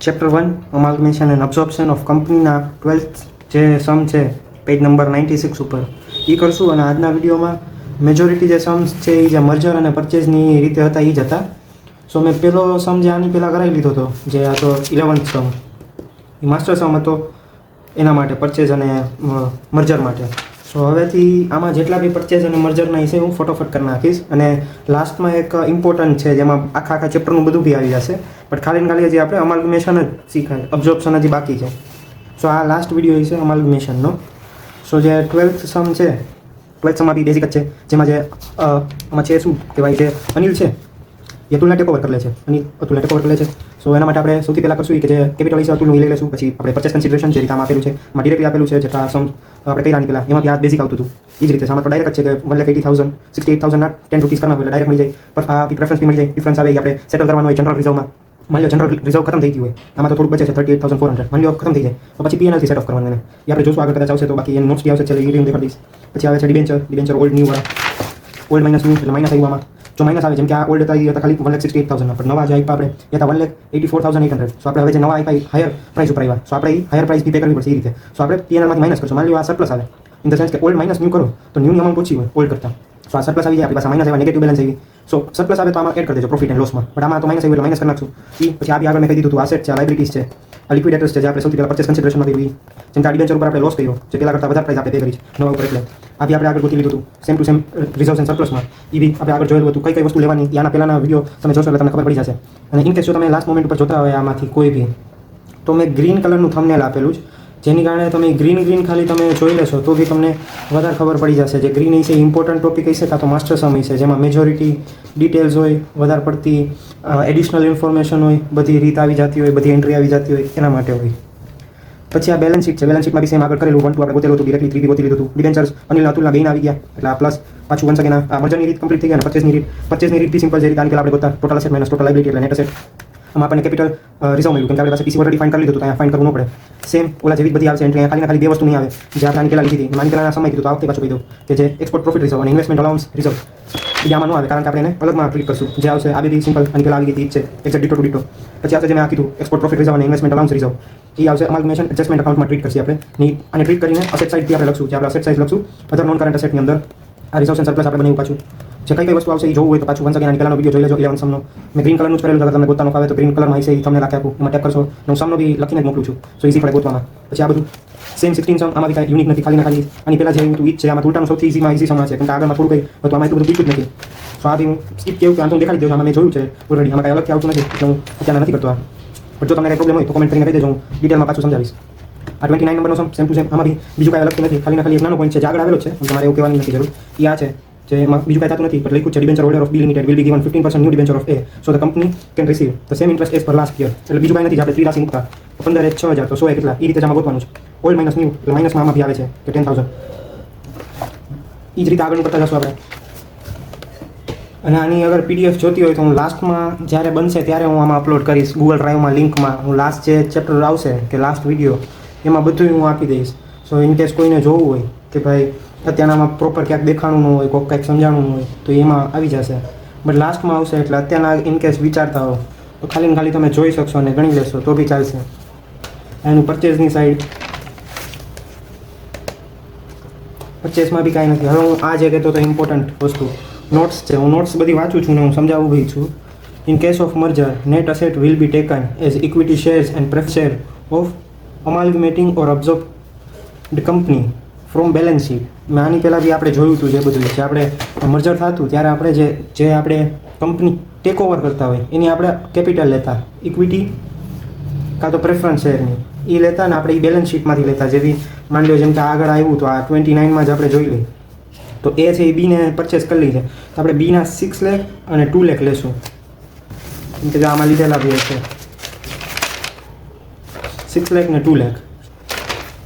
Chapter 1 અમાલ્ગમેશન and અબ્ઝોર્પ્શન of કંપનીના 12th જે સમ છે પેજ નંબર 96 ઉપર એ કરશું. અને આજના વિડીયોમાં મેજોરિટી જે સમ્સ છે એ જે મર્જર અને પરચેઝની રીતે હતા એ જ હતા. સો મેં પહેલો સમ જે આની પહેલાં કરાવી લીધો હતો, જે આ તો 11th સમ, એ માસ્ટર સમ હતો એના માટે, પરચેઝ અને મર્જર માટે. સો હવેથી આમાં જેટલા બી પરચેઝ અને મર્જરના વિશે હું ફટોફટ કરી નાખીશ. અને લાસ્ટમાં એક ઇમ્પોર્ટન્ટ છે જેમાં આખા ચેપ્ટરનું બધું બી આવી જશે, બટ ખાલી ને ખાલી હજી આપણે અમાલ્ગમેશન જ શીખાય, અબ્ઝોર્પ્શન હજી બાકી છે. સો આ લાસ્ટ વિડીયો છે અમાલ્ગમેશનનો. સો જે 12th સમ છે, 12th સમમાં બી બેઝિક જ છે, જેમાં જે આમાં છે શું કહેવાય, જે અનિલ છે એ અતુલને ટેક ઓવર કરી લે છે. અતુલને ટેક ઓવર કરી લે છે. સો એના માટે આપણે સૌથી પહેલાં કરશું કે જે કેપિટલ વિશે અતુલનું લઈ લઈશું. પછી આપણે પરચેસ કન્સિડરેશન જે રીતે આમાં આપેલું છે, એમાં ડિરેક્ટલી આપેલું છે, જેટલા સમ આપણે કર્યા પહેલાં એમાંથી આ બેઝિક આવતું હતું એ જ રીતે. આમાં તો ડાયરેક્ટ છે કે 1,80,000 68,000 10 રૂપીસ કરવાનું એટલે ડાયરેક્ટ મળી જાય. પર આ પ્રેફરન્સ બી મળી જાય. ડિફરન્સ આવે એ આપણે સેટલ કરવાનું હોય જનરલ રિઝર્વમાં. માની લો જનરલ રિઝર્વ ખતમ થઈ ગયું હોય, આમાં તો થોડુંક બચે છે 38,400, માની લો ખતમ થઈ જાય તો પછી પીએનએલથી સેટ ઓફ કરવાનું એને. એ આપણે જોશું આગળ કદાચ આવશે તો. બાકી એ નોટ્સ બી આવશે, ચાલો એ રીમ દેખાડી દઈશ. પછી આવે છે ડિબેન્ચર ઓલ્ડ ન્યૂ વાળા. ઓલ્ડ માઇનસ ન્યૂ એટલે માઇનસ આવ્યું આમાં. જો માઇનસ આવે, જેમ કે આ ઓલ્ડ હતા એ હતા ખાલી 1,68,000, પણ નવા જે આપ્યા આપણે એ હતા 1,84,800. સો આપણે હવે જે નવા આપ્યા હાયર પ્રાઇસ ઉપર આવ્યા, સો આપણે એ હાયર પ્રાઇસ બી પે કરવી પડશે એ રીતે. સો આપણે પીએનએલમાંથી માઇનસ કરશું. માની લો આ સરપ્લસ આવે, ઇન ધ સેન્સ કે ઓલ્ડ માઇનસ ન્યૂ કરો તો ન્યૂની અમાઉન્ટ ઓછી હોય ઓલ્ડ કરતાં. સો આ સરપ્લસ આવી જાય, આપણી પાસે માઇનસ આવ્યા, નેગેટિવ બેલેન્સ આવી. સો સરપ્લસ આવે તો આમાં એડ કરી દેજો પ્રોફિટ એન્ડ લોસમાં, બટ આમાં તો માઇનસ આવ્યું એટલે માઇનસ કરી નાખશું. પછી આ બી આગળ મેં કહી દીધું હતું, આસેટ છે, લાઇબિલિટીઝ છે, આ લિક્વિડેટર્સ છે, જે આપણે સૌથી પહેલાં પરચેસ કન્સિડરેશનમાં કરી. જેમ કે આ ડિબેન્ચર ઉપર આપણે લોસ કર્યો, જે પહેલાં કરતાં વધારે પ્રાઇસ આપણે પે કરી નવા ઉપર, એટલે આ બી આપણે આગળ ગોતી લીધું હતું same to same reserves and સરપ્લસમાં. એ બી આપણે આગળ જોયેલું હતું, કઈ વસ્તુ લેવાની. આના પહેલાંના વિડીયો તમે જોશો એટલે તમને ખબર પડી જશે. અને ઇન કેસ જો તમે લાસ્ટ મોમેન્ટ ઉપર જોતા હોય આમાંથી કોઈ બી, તો મેં ગ્રીન કલરનું થંબનેલ આપેલું જ, જેની કારણે તમે ગ્રીન ખાલી તમે જોઈ લેશો તો બી તમને વધારે ખબર પડી જશે. જે ગ્રીન છે ઇમ્પોર્ટન્ટ ટોપિક હશે, કાં તો માસ્ટર સમ છે, જેમાં મેજોરિટી ડિટેલ્સ હોય, વધારે પડતી એડિશનલ ઇન્ફોર્મેશન હોય, બધી રીત આવી જતી હોય, બધી એન્ટ્રી આવી જતી હોય, એના માટે હોય. પછી આ બેલેન્સ શીટ છે. બેલેન્સ શીટમાં બી સેમ આગળ કરેલું 1 2 આપણે ગોતેલું હતું, ડિરેક્ટલી 3 બી ગોતી લીધું હતું. ડિબેન્ચર્સ અનિલ અતુલના બેન આવી ગયા એટલે આ પ્લસ પાછું વન સેકન્ડ આ મર્જરની રીત કમ્પ્લીટ થઈ ગયા. અને પરચેસની રીત બી સિમ્પલ છે. આની પહેલાં આપણે ગોતા ટોટલ અસેટ માઇનસ ટોટલ લાઇબિલિટી એટલે નેટ અસેટ. આમાં આપણને કેપિટલ રિઝર્વ મળ્યું, કેમ કે આપણી પાસે પીસી ઓલરેડી ફાઇન કરી લીધું તો અહીંયા ફાઇન કરવું ન પડે. સેમ ઓલા જેવી બધી આવશે એન્ટ્રી. ખાલી બે વસ્તુ નહીં આવે જે આપણે આની પહેલાં લીધી હતી. આની પહેલાં સમય કીધું તો આ વખતે પાછું કહી દઉં કે જે એક્સપોર્ટ પ્રોફિટ રિઝર્વ અને ઇન્વેસ્ટમેન્ટ અલાઉન્સ રિઝર્વ એ આમાં ન આવે, કારણ કે આપણે એને અલગમાં ટ્રીટ કરશું. જે આવશે આ બી સિમ્પલ આની પહેલાં આવી ગઈ છે, એક્ઝેક્ટ ડીટો ટુ ડીટો. પછી આવશે જે મેં આ કીધું એક્સપોર્ટ પ્રોફિટ રિઝર્વ અને ઇન્વેસ્ટમેન્ટ અલાઉન્સ રિઝર્વ, એ આવશે અમાલ્ગમેશન એડજસ્ટમેન્ટ અકાઉન્ટમાં ટ્રીટ કરશે આપણે. આને ટ્રીટ કરીને અસેટ સાઇડથી આપણે લખશું, જે આપણે અસેટ સાઇડ લખશું અધર નોન કરંટ અસેટની અંદર. આ રિઝર્વ એન્ડ સરપ્લસ આપણે બનાવ્યું પાછું. જે કઈ વસ્તુ આવશે એ જોવું હોય તો પાછું વન સેકન્ડ આની પહેલાંનો વિડીયો જોઈ લેજો 11 સમનો. મેં ગ્રીન કલરનું જ કરેલું, અગર તમને ગોતવાનો ફાવે તો ગ્રીન કલરમાં હશે એ તમને રાખી આપું, એમાં ટેપ કરશો. હું સમનો બી લખીને જ મોકલું છું, સો ઇઝી પડે ગોતવામાં. પછી આ બધું સેમ 16 સમ, આમાં બી કાંઈ યુનિક નથી, ખાલી ને ખાલી આની પહેલાં જે હતું ઈ જ છે. આમાં ઉલટાનું સૌથી ઇઝીમાં ઇઝી સમ છે, કેમ કે આગળમાં થોડું કંઈ હતું, આમાં એટલું બધું પૂછ્યું જ નથી. સો આ બી હું સ્કીપ કેવું કે આ તો દેખાડી દઉં, આમાં મેં જોયું છે ઓલરેડી, આમાં કાંઈ અલગથી આવતું નથી એટલે હું અત્યારે નથી કરતો આ. બટ જો તમને કંઈ પ્રોબ્લેમ હોય તો કમેન્ટ કરીને કહી દેજો, હું ડિટેલમાં પાછું સમજાવીશ. આ 29 નંબરનો સમ સેમ ટુ સેમ, આમાં બી બીજું કાંઈ અલગથી નથી, ખાલી ને ખાલી એક નાનો પોઈન્ટ છે જે આગળ આવેલો છે, તમારે એવું કહેવાની નથી જરૂર. એ આ છે જે એમાં બીજું કાંઈ થતું નથી, બટ લખ્યું છે debenture holder of B limited will be given 15% new debenture of A, so the company can receive the same interest as per last year. એટલે બીજું કાંઈ નથી, આપણે 3 રાશિ મૂકતા 15 એ 6,000 તો 100 એ કેટલા, એ રીતે જ આમાં ગોતવાનું છે. ઓલ્ડ માઇનસ ન્યૂ એટલે માઇનસમાં આમાં બી આવે છે કે 10,000. એ જ રીતે આગળનું કરતા જશું આપણે. અને આની અગર પીડીએફ જોતી હોય તો હું લાસ્ટમાં જ્યારે બનશે ત્યારે હું આમાં અપલોડ કરીશ ગૂગલ ડ્રાઈવમાં, લિંકમાં. હું લાસ્ટ જે ચેપ્ટર આવશે કે લાસ્ટ વિડીયો એમાં બધું હું આપી દઈશ. સો ઇન કેસ કોઈને જોવું હોય કે ભાઈ અત્યારમાં પ્રોપર ક્યાંક દેખાણું ન હોય, કોઈક કંઈક સમજાણું હોય તો એમાં આવી જશે. બટ લાસ્ટમાં આવશે એટલે અત્યારના ઇન કેસ વિચારતા હો તો ખાલી ને ખાલી તમે જોઈ શકશો અને ગણી લેશો તો બી ચાલશે. એનું પરચેઝની સાઈડ, પરચેસમાં બી કાંઈ નથી. હવે હું આ જે કહેતો તો ઇમ્પોર્ટન્ટ વસ્તુ નોટ્સ છે, હું નોટ્સ બધી વાંચું છું ને હું સમજાવું બી છું. In case of merger net asset will be taken as equity shares and pref share of amalgamating or absorb the company from balance sheet. મેં આની પહેલાં બી આપણે જોયું હતું જે બધું જે આપણે મર્જર થતું ત્યારે આપણે જે આપણે કંપની ટેક ઓવર કરતા હોય એની આપણે કેપિટલ લેતા, ઇક્વિટી કાં તો પ્રેફરન્સ શેરની એ લેતા ને આપણે એ બેલેન્સ શીટમાંથી લેતા. જેવી માની લો જેમ કે આગળ આવ્યું તો આ 29માં જ આપણે જોઈ લઈએ તો એ છે એ બીને પરચેસ કરી લીધે તો આપણે બીના 6 લાખ અને 2 લાખ લેશું, કેમ કે જો આમાં લીધેલા બી છે 6 લાખ ને 2 લાખ.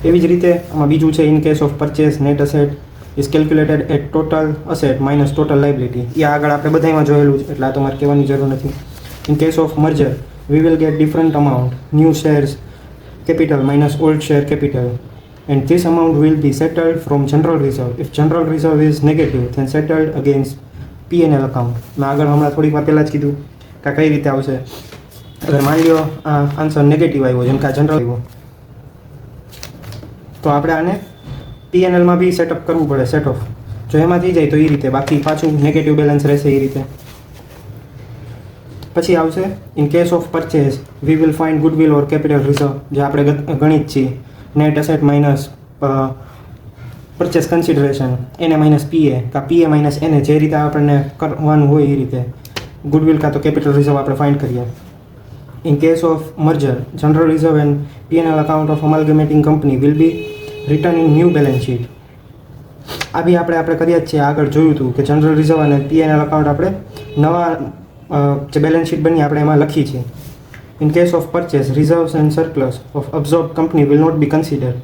એવી જ રીતે આમાં બીજું છે in case of purchase net asset is calculated at total asset minus total liability. એ આગળ આપણે બધામાં જોયેલું છે એટલે આ તમારે કહેવાની જરૂર નથી. In case of merger we will get different amount new shares capital minus old share capital and this amount will be settled from general reserve. If general reserve is negative then settled against P&L account. મેં આગળ હમણાં થોડીક વાર પહેલાં જ કીધું કે કઈ રીતે આવશે. અગર માની લો આ આન્સર નેગેટિવ આવ્યો, જેમ કે આ જનરલ આવ્યો, તો આપણે આને પીએનએલમાં બી સેટઅપ કરવું પડે, સેટ ઓફ. જો એમાં થઈ જાય તો એ રીતે, બાકી પાછું નેગેટિવ બેલેન્સ રહેશે એ રીતે. પછી આવશે in case of purchase we will find goodwill or capital reserve, જે આપણે ગણિત છીએ, net asset minus purchase consideration, એને માઇનસ પીએ કાં પીએ માઇનસ એને, જે રીતે આપણને કરવાનું હોય એ રીતે ગુડવિલ કાં તો કેપિટલ રિઝર્વ આપણે ફાઇન્ડ કરીએ. In case of merger general reserve and PNL account of amalgamating company will be return in new balance sheet. આ બી આપણે કર્યા જ છે, આગળ જોયું હતું કે જનરલ રિઝર્વ અને પીએનએલ અકાઉન્ટ આપણે નવા જે બેલેન્સ શીટ બની આપણે એમાં લખી છે. In case of purchase reserves and surplus of absorb company will not be consider.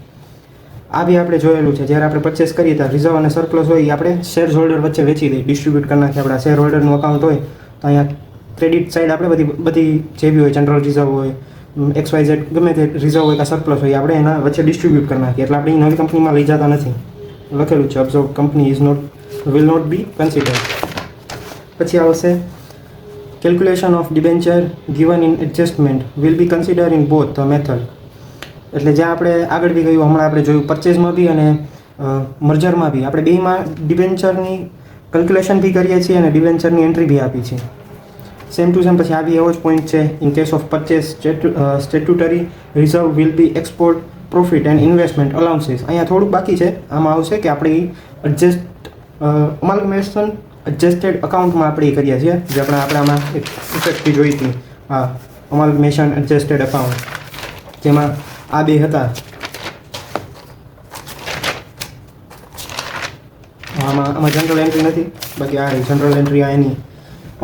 આ બી આપણે જોયેલું છે, જ્યારે આપણે પરચેસ કરીએ ત્યારે રિઝર્વ અને સરપ્લસ હોય એ આપણે શેર હોલ્ડર વચ્ચે વેચી દઈએ, ડિસ્ટ્રીબ્યુટ કરી નાખીએ. આપણા શેર હોલ્ડરનું અકાઉન્ટ હોય તો અહીંયા ક્રેડિટ સાઇડ આપણે બધી જે બી હોય, જનરલ રિઝર્વ હોય, XYZ ગમે તે રિઝર્વ હોય કે સરપ્લસ હોય, આપણે એના વચ્ચે ડિસ્ટ્રીબ્યુટ કરી નાખીએ. એટલે આપણે નવી કંપનીમાં લઈ જતા નથી. લખેલું છે absorb company is not will not be consider. પછી આવશે calculation of debenture given in adjustment will be consider in both the method. એટલે જ્યાં આપણે આગળ બી ગયું, હમણાં આપણે જોયું પરચેઝમાં બી અને મર્જરમાં બી આપણે બેમાં ડિબેન્ચરની કેલ્ક્યુલેશન બી કરીએ છીએ અને ડિબેન્ચરની એન્ટ્રી બી આપી છે સેમ ટુ સેમ. પછી આ બી એવો જ પોઈન્ટ છે. In case of purchase statutory reserve will be export profit and investment allowances. અહીંયા થોડુંક બાકી છે, આમાં આવશે કે આપણે એડજસ્ટ અમાલ્ગમેશન એડજસ્ટેડ અકાઉન્ટમાં આપણે એ કરીએ છીએ, જે આપણે આમાં એક ઇફેક્ટથી જોઈ હતી. હા, અમાલ્ગમેશન એડજસ્ટેડ અકાઉન્ટ, જેમાં આ બે હતા. આમાં જનરલ એન્ટ્રી નથી, બાકી આ જનરલ એન્ટ્રી આ એની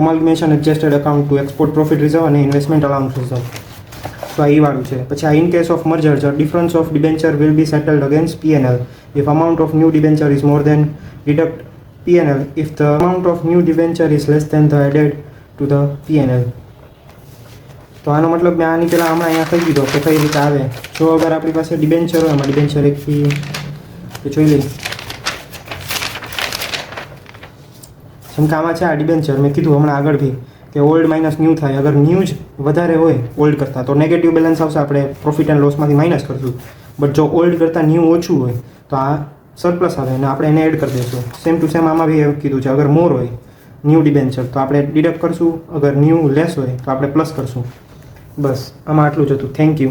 amalgamation adjusted account to export profit reserve અને ઇન્વેસ્ટમેન્ટ અલાઉન્સ રિઝર્વ. તો આ એ વાળું છે. પછી આ in case of merger difference of debenture will be settled against PNL if amount of new debenture is more than deduct PNL if the amount of new debenture is less than the added to the PNL. તો આનો મતલબ મેં આની પહેલાં હમણાં અહીંયા કહી દીધો કે કઈ રીતે આવે. જો અગર આપણી પાસે ડિબેન્ચર હોય, એમાં ડિબેન્ચર એકથી જોઈ લઈએ. જેમ કે આમાં છે આ ડિબેન્ચર, મેં કીધું હમણાં આગળ બી કે ઓલ્ડ માઇનસ ન્યૂ થાય. અગર ન્યૂ જ વધારે હોય ઓલ્ડ કરતાં તો નેગેટિવ બેલેન્સ આવશે, આપણે પ્રોફિટ એન્ડ લોસમાંથી માઇનસ કરશું. બટ જો ઓલ્ડ કરતાં ન્યૂ ઓછું હોય તો આ સરપ્લસ આવે અને આપણે એને એડ કરી દઈશું. સેમ ટુ સેમ આમાં બી એવું કીધું છે, અગર મોર હોય ન્યૂ ડિબેન્ચર તો આપણે ડિડક્ટ કરશું, અગર ન્યૂ લેસ હોય તો આપણે પ્લસ કરશું. બસ આમાં આટલું જ હતું. Thank you.